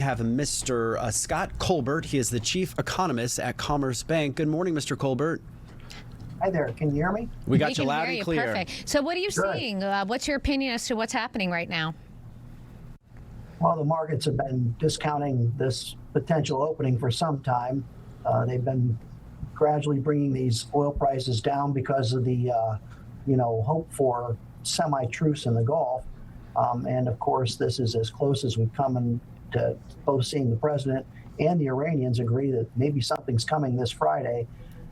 have Mr. Scott Colbert. He is the chief economist at Commerce Bank. Good morning, Mr. Colbert. Hi there. Can you hear me? We got you loud and clear. Perfect. So what are you seeing? What's your opinion as to what's happening right now? Well, the markets have been discounting this potential opening for some time. They've been gradually bringing these oil prices down because of the, hope for semi-truce in the Gulf. And of course, this is as close as we've come to both seeing the president and the Iranians agree that maybe something's coming this Friday.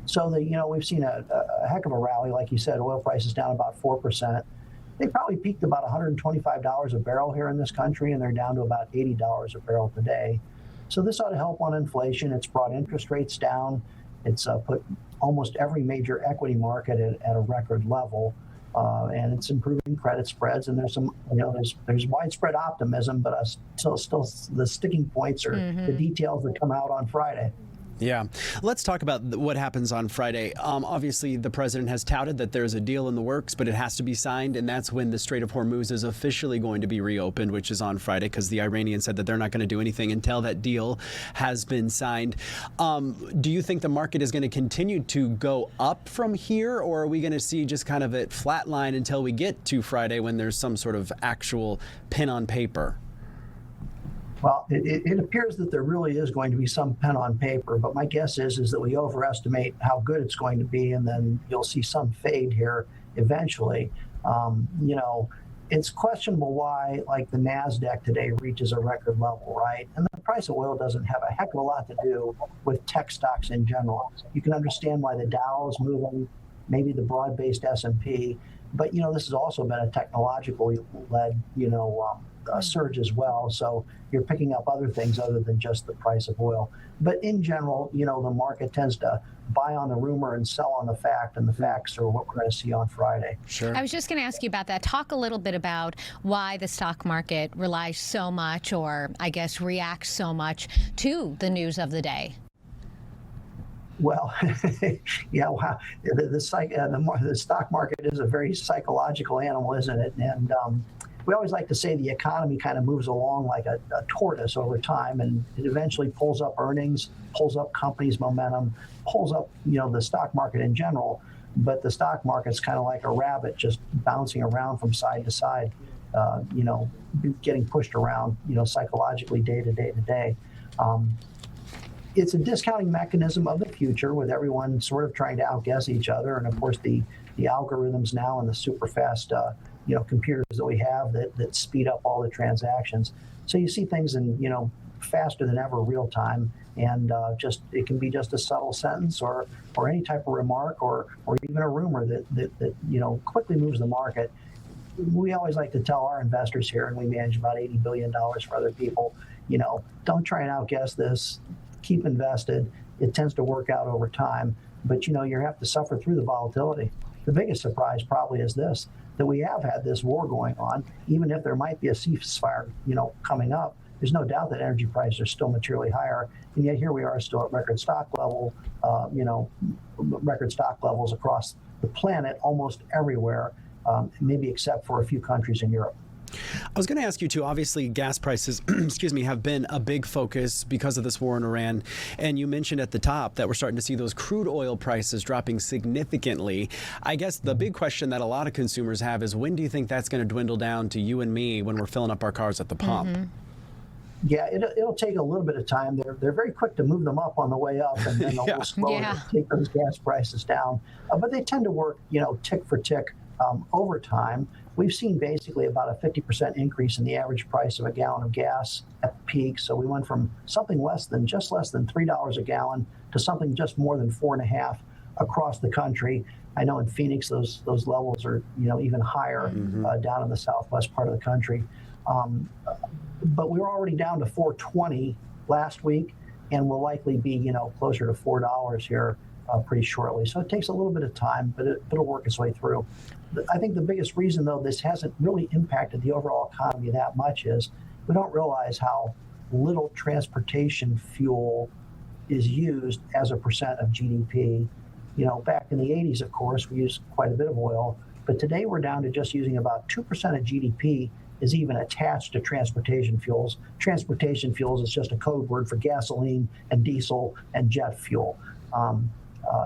So we've seen a heck of a rally. Like you said, oil prices down about 4%. They probably peaked about $125 a barrel here in this country, and they're down to about $80 a barrel today. So this ought to help on inflation. It's brought interest rates down. It's put almost every major equity market at a record level, and it's improving credit spreads. And there's some, there's widespread optimism, but still the sticking points are the details that come out on Friday. Yeah. Let's talk about what happens on Friday. Obviously, the president has touted that there's a deal in the works, but it has to be signed. And that's when the Strait of Hormuz is officially going to be reopened, which is on Friday, because the Iranians said that they're not going to do anything until that deal has been signed. Do you think the market is going to continue to go up from here, or are we going to see just kind of it flatline until we get to Friday when there's some sort of actual pen on paper? Well, it appears that there really is going to be some pen on paper, but my guess is that we overestimate how good it's going to be, and then you'll see some fade here eventually. It's questionable why, like, the NASDAQ today reaches a record level, right? And the price of oil doesn't have a heck of a lot to do with tech stocks in general. You can understand why the Dow is moving, maybe the broad-based S&P, but, this has also been a technologically led, surge as well. So you're picking up other things other than just the price of oil. But in general, the market tends to buy on the rumor and sell on the fact, and the facts are what we're going to see on Friday. Sure. I was just going to ask you about that. Talk a little bit about why the stock market relies so much, or I guess reacts so much to the news of the day. Well, yeah, wow. The stock market is a very psychological animal, isn't it? And we always like to say the economy kind of moves along like a tortoise over time, and it eventually pulls up earnings, pulls up companies' momentum, pulls up, the stock market in general. But the stock market's kind of like a rabbit just bouncing around from side to side, getting pushed around, psychologically day to day to day. It's a discounting mechanism of the future, with everyone sort of trying to outguess each other. And of course, the algorithms now and the super fast computers that we have that speed up all the transactions. So you see things in, faster than ever real time. And it can be just a subtle sentence or any type of remark or even a rumor that quickly moves the market. We always like to tell our investors here, and we manage about $80 billion for other people, don't try and outguess this. Keep invested. It tends to work out over time, but you have to suffer through the volatility. The biggest surprise probably is this, that we have had this war going on. Even if there might be a ceasefire, coming up, there's no doubt that energy prices are still materially higher, and yet here we are still at record stock levels across the planet, almost everywhere, maybe except for a few countries in Europe. I was going to ask you too, obviously gas prices, have been a big focus because of this war in Iran. And you mentioned at the top that we're starting to see those crude oil prices dropping significantly. I guess the big question that a lot of consumers have is, when do you think that's going to dwindle down to you and me when we're filling up our cars at the pump? Mm-hmm. Yeah, it'll take a little bit of time. They're very quick to move them up on the way up, and then they'll slow to take those gas prices down. But they tend to work, tick for tick over time. We've seen basically about a 50% increase in the average price of a gallon of gas at the peak. So we went from something just less than $3 a gallon to something just more than $4.50 across the country. I know in Phoenix those levels are even higher down in the southwest part of the country. But we were already down to $4.20 last week, and will likely be closer to $4 here pretty shortly. So it takes a little bit of time, but it'll work its way through. I think the biggest reason, though, this hasn't really impacted the overall economy that much is we don't realize how little transportation fuel is used as a percent of GDP. Back in the 80s, of course, we used quite a bit of oil, but today we're down to just using about 2% of GDP is even attached to transportation fuels. Transportation fuels is just a code word for gasoline and diesel and jet fuel.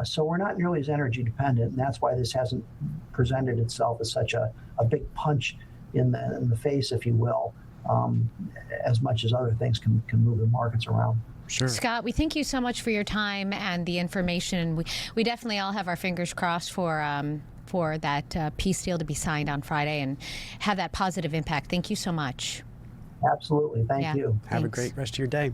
So we're not nearly as energy dependent, and that's why this hasn't presented itself as such a big punch in the face, if you will, as much as other things can move the markets around. Sure. Scott, we thank you so much for your time and the information. We definitely all have our fingers crossed for that peace deal to be signed on Friday and have that positive impact. Thank you so much. Absolutely. Thank you. Have a great rest of your day.